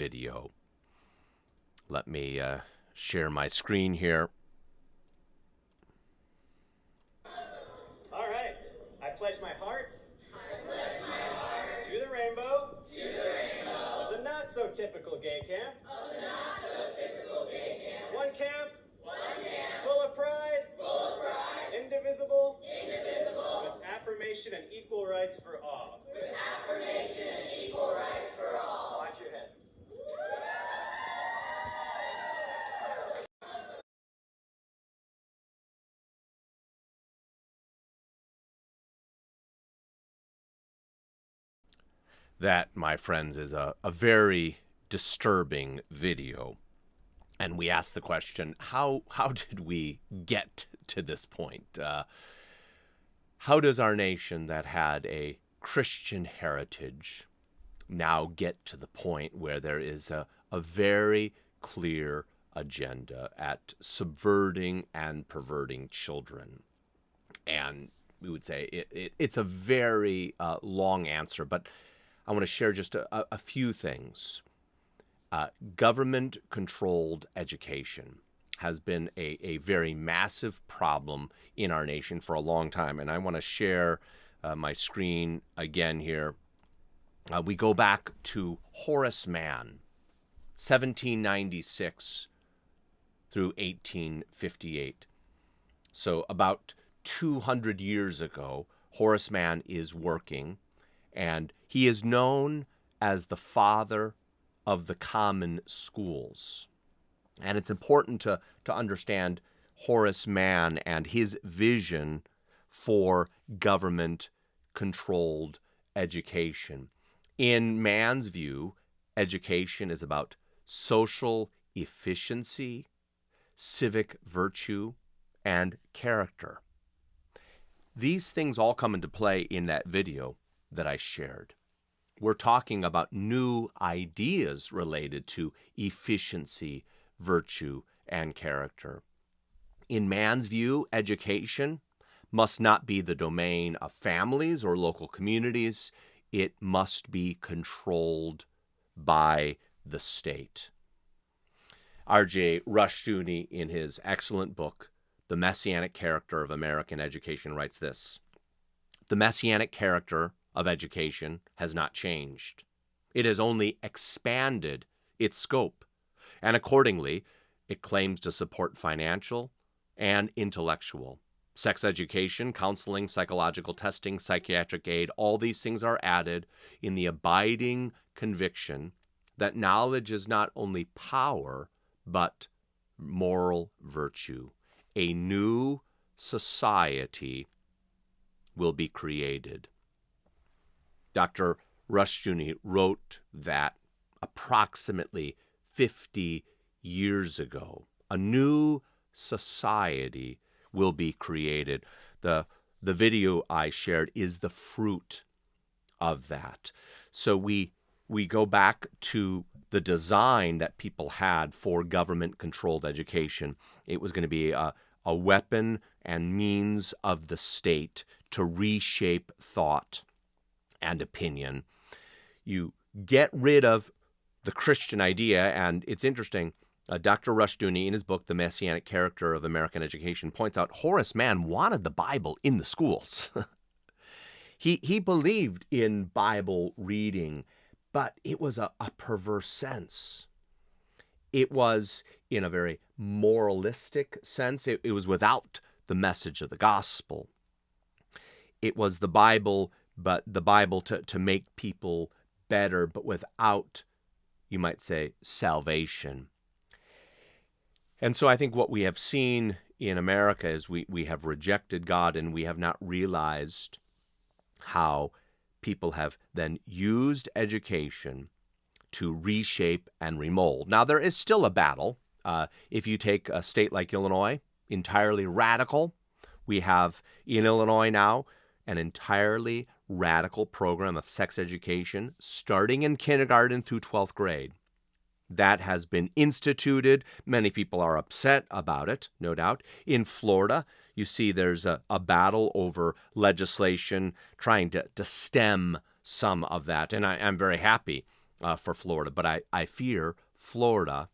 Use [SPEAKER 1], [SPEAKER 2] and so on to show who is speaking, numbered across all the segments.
[SPEAKER 1] video. Let me share my screen here.
[SPEAKER 2] All right. I pledge my heart. To the rainbow. Of the not so typical gay camp. One camp. Full of pride. Indivisible. With affirmation and equal rights for all. Watch your heads.
[SPEAKER 1] That, my friends, is a very disturbing video. And we ask the question, how did we get to this point? How does our nation that had a Christian heritage now get to the point where there is a very clear agenda at subverting and perverting children? And we would say it's a very long answer, but I want to share just a few things. Government-controlled education has been a very massive problem in our nation for a long time. And I want to share my screen again here. We go back to Horace Mann, 1796 through 1858. So about 200 years ago, Horace Mann is working, and he is known as the father of the common schools. And it's important to understand Horace Mann and his vision for government-controlled education. In Mann's view, education is about social efficiency, civic virtue, and character. These things all come into play in that video that I shared. We're talking about new ideas related to efficiency, virtue, and character. In Mann's view, education must not be the domain of families or local communities. It must be controlled by the state. R.J. Rushdoony, in his excellent book, The Messianic Character of American Education, writes this: "The messianic character of education has not changed. It has only expanded its scope, and accordingly, it claims to support financial and intellectual. Sex education, counseling, psychological testing, psychiatric aid, all these things are added in the abiding conviction that knowledge is not only power, but moral virtue. A new society will be created." Dr. Rushdoony wrote that approximately 50 years ago. A new society will be created. The video I shared is the fruit of that. So we go back to the design that people had for government-controlled education. It was going to be a weapon and means of the state to reshape thought and opinion. You get rid of the Christian idea, and it's interesting, Dr. Rushdoony, in his book, The Messianic Character of American Education, points out Horace Mann wanted the Bible in the schools. He believed in Bible reading, but it was a perverse sense. It was in a very moralistic sense. It was without the message of the gospel. It was the Bible, but the Bible to make people better, but without, you might say, salvation. And so I think what we have seen in America is we have rejected God, and we have not realized how people have then used education to reshape and remold. Now, there is still a battle. If you take a state like Illinois, entirely radical. We have in Illinois now an entirely radical program of sex education starting in kindergarten through 12th grade. That has been instituted. Many people are upset about it, no doubt. In Florida, you see there's a battle over legislation trying to stem some of that. And I'm very happy for Florida. But I fear Florida,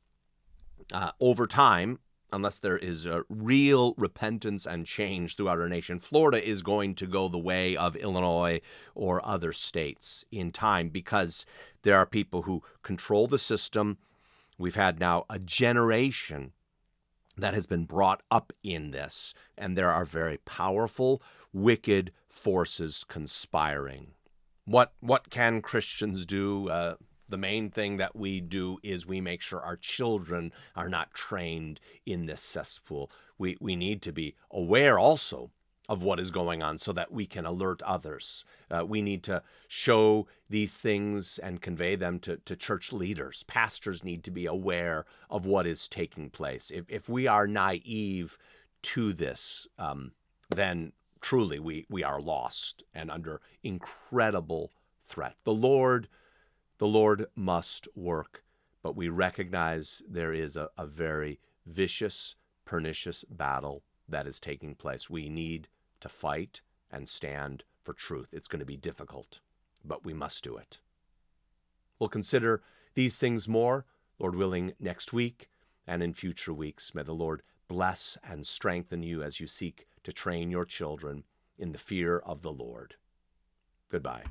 [SPEAKER 1] over time, unless there is a real repentance and change throughout our nation, Florida is going to go the way of Illinois or other states in time, because there are people who control the system. We've had now a generation that has been brought up in this, and there are very powerful, wicked forces conspiring. What can Christians do? The main thing that we do is we make sure our children are not trained in this cesspool. We need to be aware also of what is going on so that we can alert others. We need to show these things and convey them to church leaders. Pastors need to be aware of what is taking place. If we are naive to this, then truly we are lost and under incredible threat. The Lord must work, but we recognize there is a very vicious, pernicious battle that is taking place. We need to fight and stand for truth. It's going to be difficult, but we must do it. We'll consider these things more, Lord willing, next week and in future weeks. May the Lord bless and strengthen you as you seek to train your children in the fear of the Lord. Goodbye.